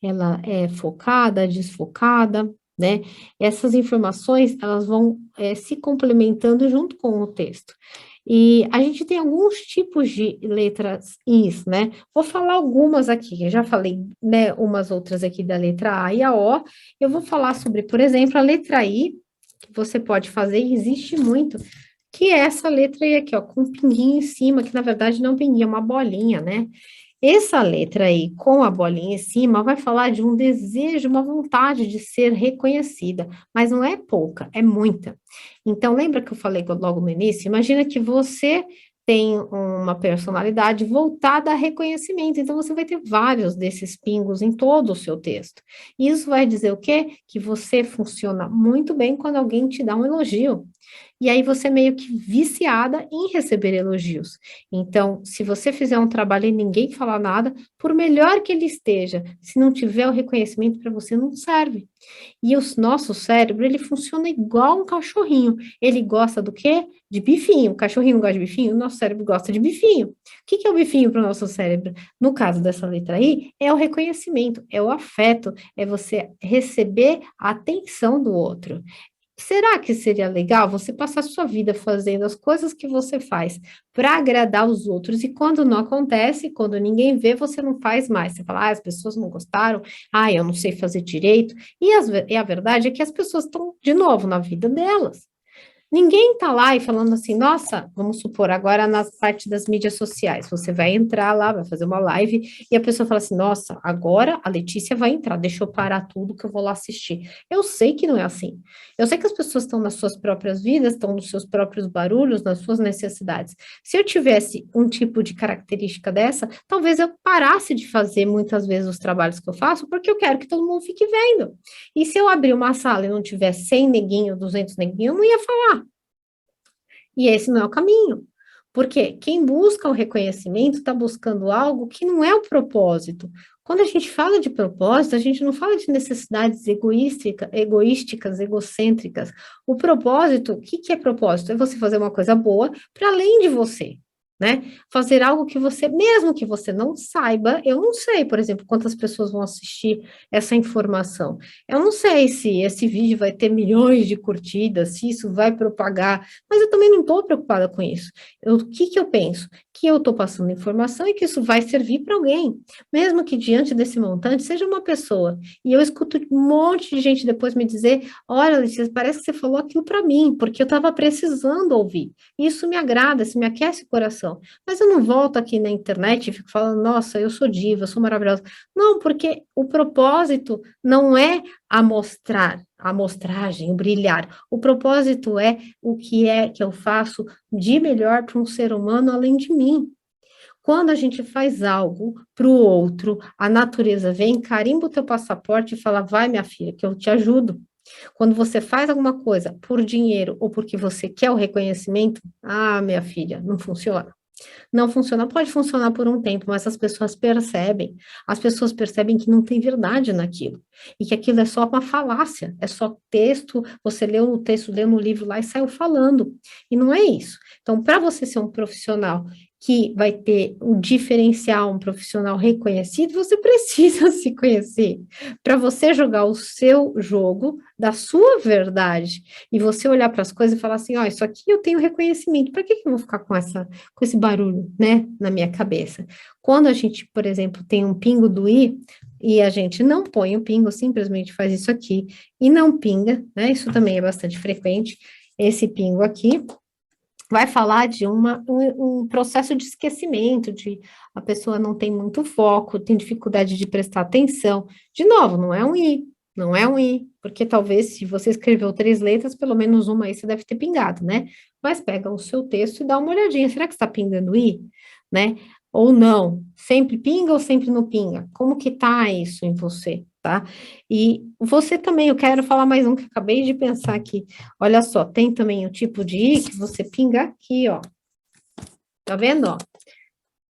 Ela é focada, desfocada, né? Essas informações, elas vão se complementando junto com o texto. E a gente tem alguns tipos de letras Is, né? Vou falar algumas aqui, eu já falei, né, umas outras aqui da letra A e a O. Eu vou falar sobre, por exemplo, a letra I, que você pode fazer, e existe muito, que é essa letra aí aqui, ó, com um pinguinho em cima, que na verdade não é um pinguinho, é uma bolinha, né? Essa letra aí, com a bolinha em cima, vai falar de um desejo, uma vontade de ser reconhecida, mas não é pouca, é muita. Então, lembra que eu falei logo no início? Imagina que você tem uma personalidade voltada a reconhecimento, então você vai ter vários desses pingos em todo o seu texto. Isso vai dizer o quê? Que você funciona muito bem quando alguém te dá um elogio. E aí você é meio que viciada em receber elogios. Então, se você fizer um trabalho e ninguém falar nada, por melhor que ele esteja, se não tiver o reconhecimento para você, não serve. E o nosso cérebro, ele funciona igual um cachorrinho. Ele gosta do quê? De bifinho. O cachorrinho não gosta de bifinho? O nosso cérebro gosta de bifinho. O que que é o bifinho para o nosso cérebro? No caso dessa letra aí, é o reconhecimento, é o afeto, é você receber a atenção do outro. Será que seria legal você passar sua vida fazendo as coisas que você faz para agradar os outros e quando não acontece, quando ninguém vê, você não faz mais? Você fala, as pessoas não gostaram, eu não sei fazer direito. E a verdade é que as pessoas estão de novo na vida delas. Ninguém tá lá e falando assim, nossa, vamos supor, agora na parte das mídias sociais, você vai entrar lá, vai fazer uma live, e a pessoa fala assim, nossa, agora a Letícia vai entrar, deixa eu parar tudo que eu vou lá assistir. Eu sei que não é assim. Eu sei que as pessoas estão nas suas próprias vidas, estão nos seus próprios barulhos, nas suas necessidades. Se eu tivesse um tipo de característica dessa, talvez eu parasse de fazer muitas vezes os trabalhos que eu faço, porque eu quero que todo mundo fique vendo. E se eu abrir uma sala e não tiver 100 neguinho, 200 neguinho, eu não ia falar. E esse não é o caminho. Porque quem busca o reconhecimento está buscando algo que não é o propósito. Quando a gente fala de propósito, a gente não fala de necessidades egoísticas, egocêntricas. O propósito, o que é propósito? É você fazer uma coisa boa para além de você, né? Fazer algo que você, mesmo que você não saiba, eu não sei, por exemplo, quantas pessoas vão assistir essa informação. Eu não sei se esse vídeo vai ter milhões de curtidas, se isso vai propagar, mas eu também não estou preocupada com isso. O que que eu penso? Que eu estou passando informação e que isso vai servir para alguém, mesmo que diante desse montante seja uma pessoa. E eu escuto um monte de gente depois me dizer: olha, Letícia, parece que você falou aquilo para mim, porque eu estava precisando ouvir. Isso me agrada, isso me aquece o coração. Mas eu não volto aqui na internet e fico falando: nossa, eu sou diva, eu sou maravilhosa. Não, porque o propósito não é a amostragem, o brilhar. O propósito é que eu faço de melhor para um ser humano além de mim. Quando a gente faz algo para o outro, a natureza vem, carimba o teu passaporte e fala: vai, minha filha, que eu te ajudo. Quando você faz alguma coisa por dinheiro ou porque você quer o reconhecimento, minha filha, não funciona. Não funciona, pode funcionar por um tempo, mas as pessoas percebem que não tem verdade naquilo, e que aquilo é só uma falácia, é só texto, você leu o texto, leu no livro lá e saiu falando, e não é isso. Então, para você ser um profissional que vai ter o diferencial, um profissional reconhecido, você precisa se conhecer. Para você jogar o seu jogo da sua verdade, e você olhar para as coisas e falar assim, isso aqui eu tenho reconhecimento, para que eu vou ficar com esse barulho, né, na minha cabeça. Quando a gente, por exemplo, tem um pingo do i e a gente não põe o pingo, simplesmente faz isso aqui e não pinga, né? Isso também é bastante frequente. Esse pingo aqui vai falar de um processo de esquecimento, de a pessoa não tem muito foco, tem dificuldade de prestar atenção. De novo, não é um i, não é um i, porque talvez se você escreveu 3 letras, pelo menos uma aí você deve ter pingado, né? Mas pega o seu texto e dá uma olhadinha, será que está pingando i, né? Ou não? Sempre pinga ou sempre não pinga? Como que tá isso em você, tá? E você também, eu quero falar mais um que acabei de pensar aqui. Olha só, tem também o tipo de i que você pinga aqui, ó. Tá vendo, ó?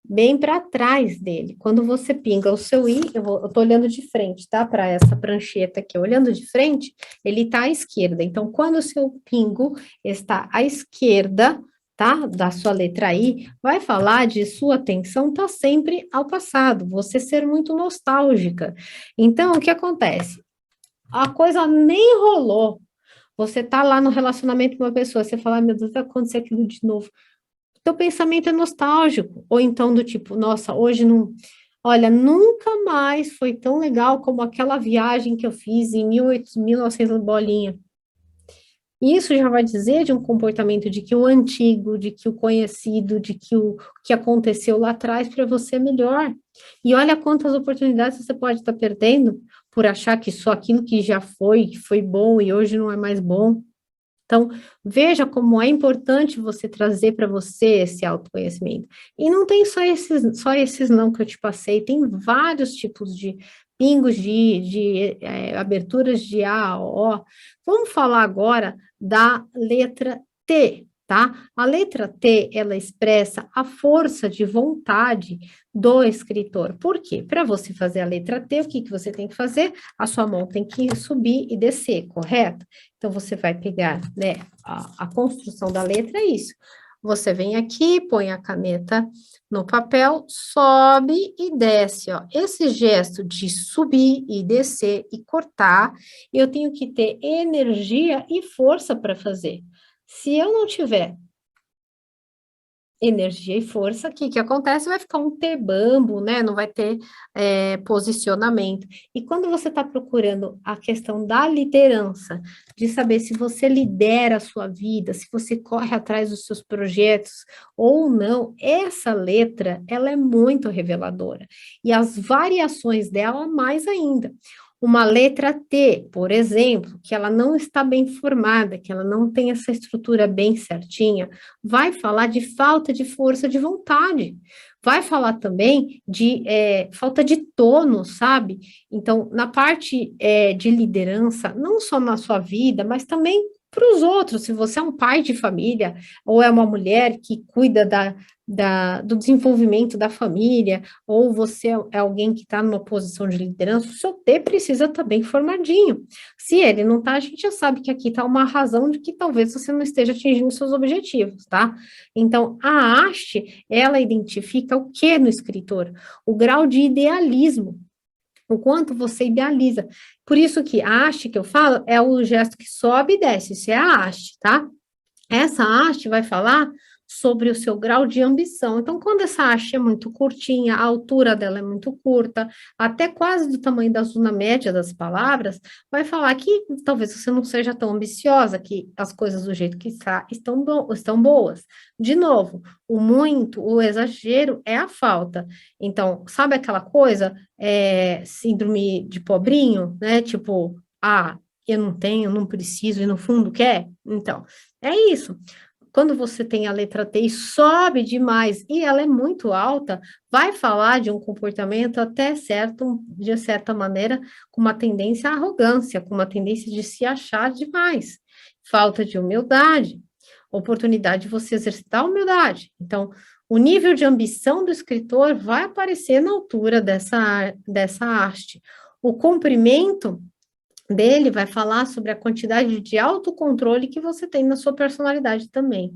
Bem para trás dele. Quando você pinga o seu i, eu tô olhando de frente, tá? Para essa prancheta aqui, olhando de frente, ele tá à esquerda. Então, quando o seu pingo está à esquerda, tá? Da sua letra I, vai falar de sua atenção tá sempre ao passado, você ser muito nostálgica. Então, o que acontece? A coisa nem rolou. Você tá lá no relacionamento com uma pessoa, você fala, meu Deus, vai acontecer aquilo de novo. Teu pensamento é nostálgico, ou então do tipo, nossa, hoje não, olha, nunca mais foi tão legal como aquela viagem que eu fiz em 1900 bolinha. Isso já vai dizer de um comportamento de que o antigo, de que o conhecido, de que o que aconteceu lá atrás para você é melhor. E olha quantas oportunidades você pode estar perdendo por achar que só aquilo que já foi, que foi bom e hoje não é mais bom. Então, veja como é importante você trazer para você esse autoconhecimento. E não tem só esses não que eu te passei, tem vários tipos de pingos de aberturas de A, O. Vamos falar agora da letra T, tá? A letra T, ela expressa a força de vontade do escritor. Por quê? Para você fazer a letra T, o que que você tem que fazer? A sua mão tem que subir e descer, correto? Então, você vai pegar, né, a construção da letra é isso. Você vem aqui, põe a caneta no papel, sobe e desce, ó. Esse gesto de subir e descer e cortar, eu tenho que ter energia e força para fazer. Se eu não tiver energia e força, o que que acontece? Vai ficar um T-bambo, né? Não vai ter posicionamento. E quando você está procurando a questão da liderança, de saber se você lidera a sua vida, se você corre atrás dos seus projetos ou não, essa letra, ela é muito reveladora. E as variações dela, mais ainda. Uma letra T, por exemplo, que ela não está bem formada, que ela não tem essa estrutura bem certinha, vai falar de falta de força de vontade, vai falar também de falta de tono, sabe? Então, na parte de liderança, não só na sua vida, mas também para os outros, se você é um pai de família ou é uma mulher que cuida do desenvolvimento da família, ou você é alguém que está numa posição de liderança, o seu T precisa estar bem formadinho. Se ele não está, a gente já sabe que aqui está uma razão de que talvez você não esteja atingindo seus objetivos, tá? Então, a haste, ela identifica o que no escritor? O grau de idealismo, o quanto você idealiza. Por isso que a haste que eu falo é o gesto que sobe e desce, isso é a haste, tá? Essa haste vai falar sobre o seu grau de ambição. Então, quando essa haste é muito curtinha, a altura dela é muito curta, até quase do tamanho da zona média das palavras, vai falar que talvez você não seja tão ambiciosa, que as coisas do jeito que está estão boas. De novo, o muito, o exagero é a falta. Então, sabe aquela coisa, síndrome de pobrinho, né? Tipo, eu não tenho, não preciso, e no fundo quer? Então, é isso. Quando você tem a letra T e sobe demais e ela é muito alta, vai falar de um comportamento até certo, de certa maneira, com uma tendência à arrogância, com uma tendência de se achar demais. Falta de humildade, oportunidade de você exercitar a humildade. Então, o nível de ambição do escritor vai aparecer na altura dessa haste. O comprimento dele vai falar sobre a quantidade de autocontrole que você tem na sua personalidade também.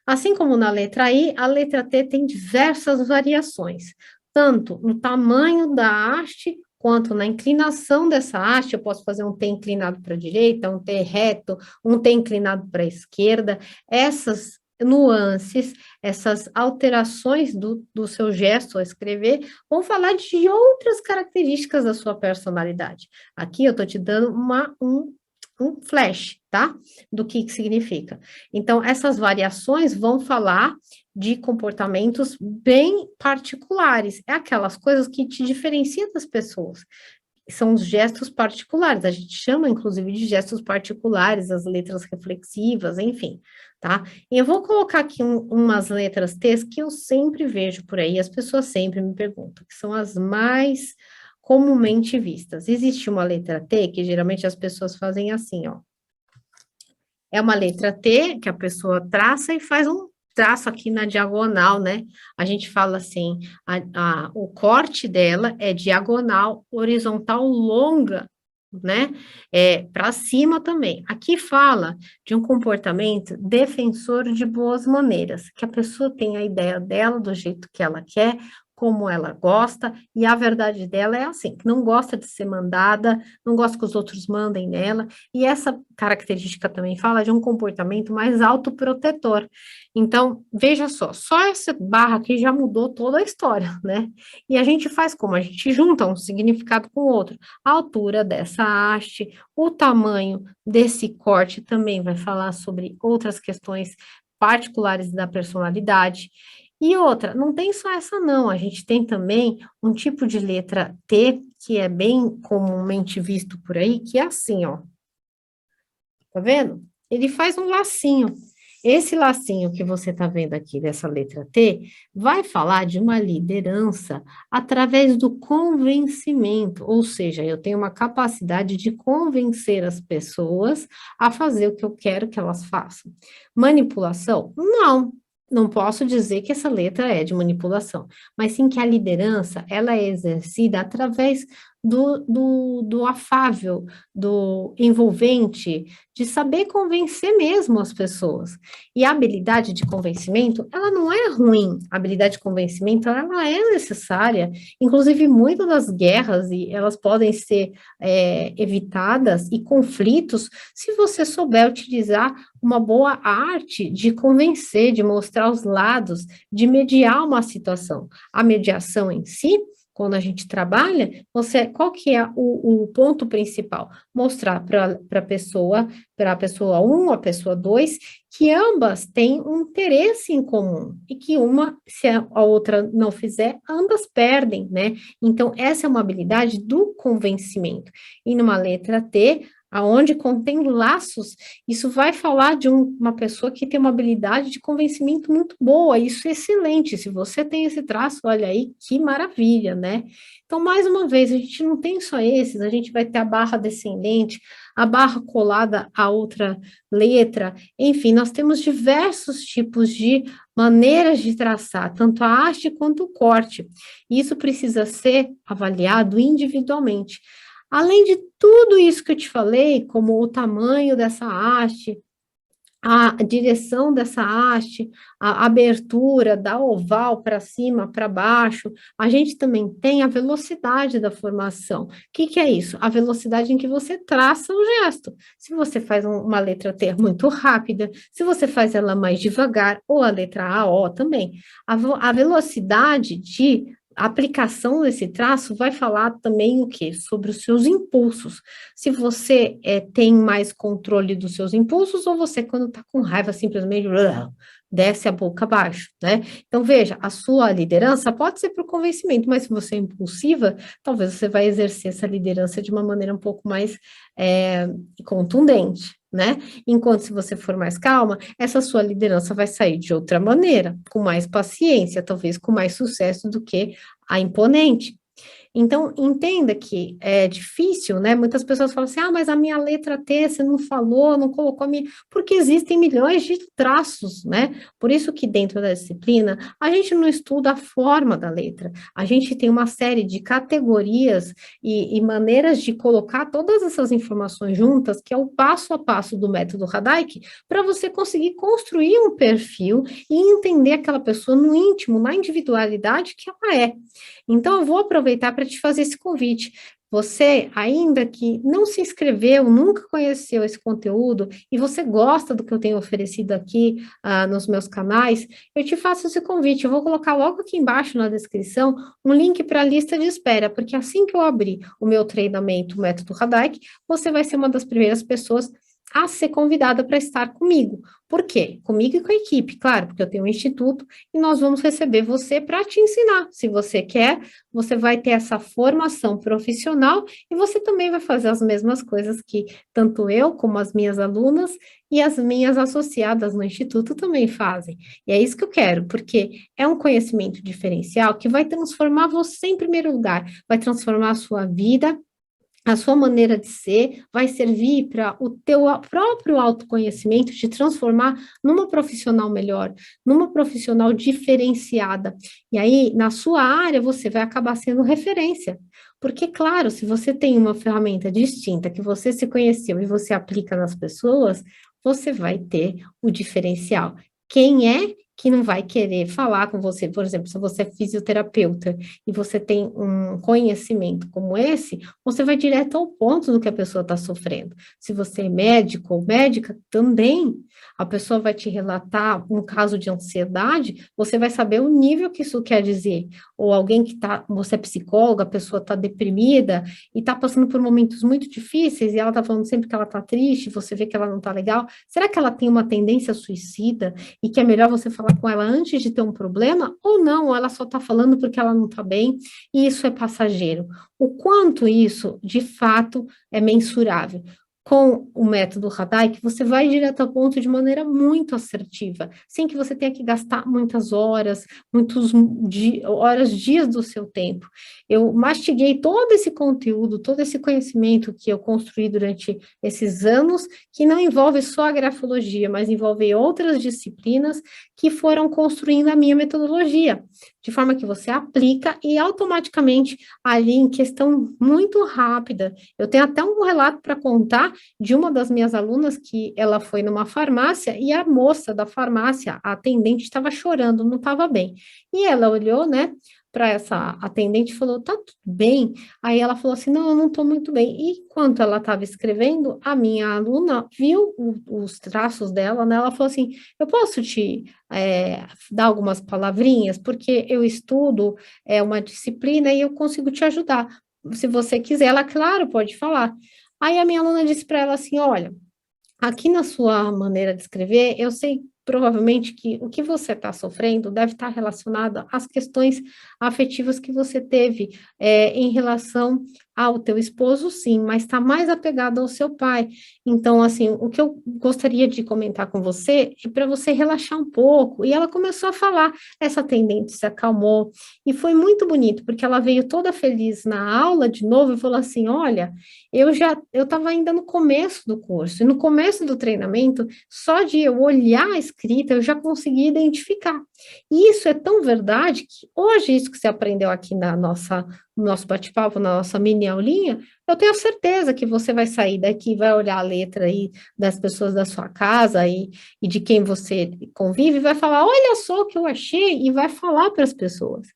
Assim como na letra I, a letra T tem diversas variações, tanto no tamanho da haste, quanto na inclinação dessa haste. Eu posso fazer um T inclinado para a direita, um T reto, um T inclinado para a esquerda. Essas nuances, essas alterações do seu gesto ao escrever, vão falar de outras características da sua personalidade. Aqui eu estou te dando um flash, tá? Do que significa. Então, essas variações vão falar de comportamentos bem particulares. É aquelas coisas que te diferenciam das pessoas. São os gestos particulares. A gente chama, inclusive, de gestos particulares, as letras reflexivas, enfim, tá? E eu vou colocar aqui umas letras T que eu sempre vejo por aí, as pessoas sempre me perguntam, que são as mais comumente vistas. Existe uma letra T que geralmente as pessoas fazem assim, ó. É uma letra T que a pessoa traça e faz um traço aqui na diagonal, né? A gente fala assim, o corte dela é diagonal, horizontal, longa, né? Para cima também. Aqui fala de um comportamento defensor de boas maneiras, que a pessoa tem a ideia dela do jeito que ela quer, como ela gosta, e a verdade dela é assim, que não gosta de ser mandada, não gosta que os outros mandem nela, e essa característica também fala de um comportamento mais autoprotetor. Então, veja só essa barra aqui já mudou toda a história, né? E a gente faz como? A gente junta um significado com o outro. A altura dessa haste, o tamanho desse corte também vai falar sobre outras questões particulares da personalidade. E outra, não tem só essa não, a gente tem também um tipo de letra T, que é bem comumente visto por aí, que é assim, ó. Tá vendo? Ele faz um lacinho. Esse lacinho que você está vendo aqui dessa letra T vai falar de uma liderança através do convencimento, ou seja, eu tenho uma capacidade de convencer as pessoas a fazer o que eu quero que elas façam. Manipulação? Não posso dizer que essa letra é de manipulação, mas sim que a liderança, ela é exercida através do afável, do envolvente, de saber convencer mesmo as pessoas. E a habilidade de convencimento, ela não é ruim. A habilidade de convencimento, ela é necessária. Inclusive, muitas das guerras, e elas podem ser evitadas, e conflitos, se você souber utilizar uma boa arte de convencer, de mostrar os lados, de mediar uma situação. A mediação em si, quando a gente trabalha, qual que é o ponto principal? Mostrar para a pessoa um, a pessoa 2, que ambas têm um interesse em comum e que uma, se a outra não fizer, ambas perdem, né? Então, essa é uma habilidade do convencimento. E numa letra T, aonde contém laços, isso vai falar de uma pessoa que tem uma habilidade de convencimento muito boa, isso é excelente. Se você tem esse traço, olha aí, que maravilha, né? Então, mais uma vez, a gente não tem só esses, a gente vai ter a barra descendente, a barra colada a outra letra, enfim, nós temos diversos tipos de maneiras de traçar, tanto a haste quanto o corte. E isso precisa ser avaliado individualmente. Além de tudo isso que eu te falei, como o tamanho dessa haste, a direção dessa haste, a abertura da oval para cima, para baixo, a gente também tem a velocidade da formação. O que, que é isso? A velocidade em que você traça o gesto. Se você faz uma letra T muito rápida, se você faz ela mais devagar, ou a letra A, O também. A velocidade de aplicação desse traço vai falar também o quê? Sobre os seus impulsos. Se você tem mais controle dos seus impulsos, ou você, quando está com raiva, simplesmente desce a boca abaixo, né? Então, veja, a sua liderança pode ser para o convencimento, mas se você é impulsiva, talvez você vai exercer essa liderança de uma maneira um pouco mais contundente, né? Enquanto se você for mais calma, essa sua liderança vai sair de outra maneira, com mais paciência, talvez com mais sucesso do que a imponente. Então, entenda que é difícil, né? Muitas pessoas falam assim: ah, mas a minha letra T você não falou, não colocou a minha. Porque existem milhões de traços, né? Por isso que dentro da disciplina, a gente não estuda a forma da letra, a gente tem uma série de categorias e maneiras de colocar todas essas informações juntas, que é o passo a passo do método Radaick, para você conseguir construir um perfil e entender aquela pessoa no íntimo, na individualidade que ela é. Então, eu vou aproveitar para te fazer esse convite. Você, ainda que não se inscreveu, nunca conheceu esse conteúdo e você gosta do que eu tenho oferecido aqui nos meus canais, eu te faço esse convite. Eu vou colocar logo aqui embaixo na descrição um link para a lista de espera, porque assim que eu abrir o meu treinamento, o Método Radaick, você vai ser uma das primeiras pessoas a ser convidada para estar comigo. Por quê? Comigo e com a equipe, claro, porque eu tenho um instituto e nós vamos receber você para te ensinar. Se você quer, você vai ter essa formação profissional e você também vai fazer as mesmas coisas que tanto eu, como as minhas alunas e as minhas associadas no instituto também fazem. E é isso que eu quero, porque é um conhecimento diferencial que vai transformar você em primeiro lugar, vai transformar a sua vida, a sua maneira de ser, vai servir para o teu próprio autoconhecimento, te transformar numa profissional melhor, numa profissional diferenciada. E aí, na sua área, você vai acabar sendo referência. Porque, claro, se você tem uma ferramenta distinta que você se conheceu e você aplica nas pessoas, você vai ter o diferencial. Quem é que não vai querer falar com você? Por exemplo, se você é fisioterapeuta e você tem um conhecimento como esse, você vai direto ao ponto do que a pessoa está sofrendo. Se você é médico ou médica, também a pessoa vai te relatar um caso de ansiedade, você vai saber o nível que isso quer dizer. Ou alguém que está, você é psicóloga, a pessoa está deprimida e está passando por momentos muito difíceis e ela está falando sempre que ela está triste, você vê que ela não está legal. Será que ela tem uma tendência suicida e que é melhor você falar com ela antes de ter um problema? Ou não, ou ela só está falando porque ela não está bem e isso é passageiro. O quanto isso, de fato, é mensurável? Com o método Radai, que você vai direto ao ponto de maneira muito assertiva, sem que você tenha que gastar muitas horas, dias do seu tempo. Eu mastiguei todo esse conteúdo, todo esse conhecimento que eu construí durante esses anos, que não envolve só a grafologia, mas envolve outras disciplinas que foram construindo a minha metodologia, de forma que você aplica e automaticamente, ali em questão muito rápida, eu tenho até um relato para contar de uma das minhas alunas que ela foi numa farmácia e a moça da farmácia, a atendente, estava chorando, não estava bem. E ela olhou, né, para essa atendente e falou: tá tudo bem? Aí ela falou assim: não, eu não estou muito bem. E enquanto ela estava escrevendo, a minha aluna viu os traços dela, né? Ela falou assim: eu posso te dar algumas palavrinhas, porque eu estudo uma disciplina e eu consigo te ajudar. Se você quiser, ela, claro, pode falar. Aí a minha aluna disse para ela assim: olha, aqui na sua maneira de escrever, eu sei provavelmente que o que você está sofrendo deve estar relacionado às questões afetivas que você teve em relação ao teu esposo, sim, mas está mais apegado ao seu pai. Então, assim, o que eu gostaria de comentar com você é para você relaxar um pouco. E ela começou a falar, essa atendente se acalmou, e foi muito bonito, porque ela veio toda feliz na aula de novo e falou assim: olha, eu estava ainda no começo do curso, e no começo do treinamento, só de eu olhar a escrita, eu já consegui identificar. E isso é tão verdade que hoje, isso que você aprendeu aqui no nosso bate-papo, na nossa mini aulinha, eu tenho certeza que você vai sair daqui, vai olhar a letra aí das pessoas da sua casa e de quem você convive, e vai falar: olha só o que eu achei, e vai falar para as pessoas.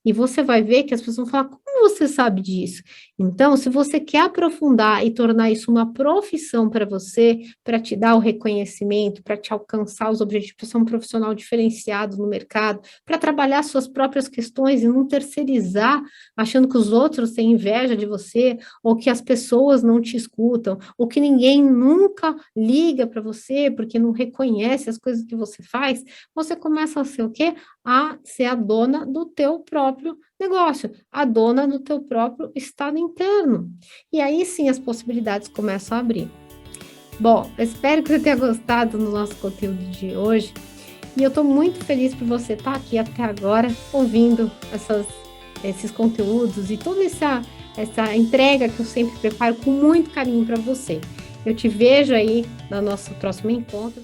E você vai ver que as pessoas vão falar: como você sabe disso? Então, se você quer aprofundar e tornar isso uma profissão para você, para te dar o reconhecimento, para te alcançar os objetivos, para ser um profissional diferenciado no mercado, para trabalhar suas próprias questões e não terceirizar, achando que os outros têm inveja de você, ou que as pessoas não te escutam, ou que ninguém nunca liga para você porque não reconhece as coisas que você faz, você começa a ser o quê? A ser a dona do teu próprio negócio, a dona do teu próprio estado interno. E aí sim as possibilidades começam a abrir. Bom, eu espero que você tenha gostado do nosso conteúdo de hoje. E eu estou muito feliz por você estar aqui até agora, ouvindo esses conteúdos e toda essa entrega que eu sempre preparo com muito carinho para você. Eu te vejo aí no nosso próximo encontro.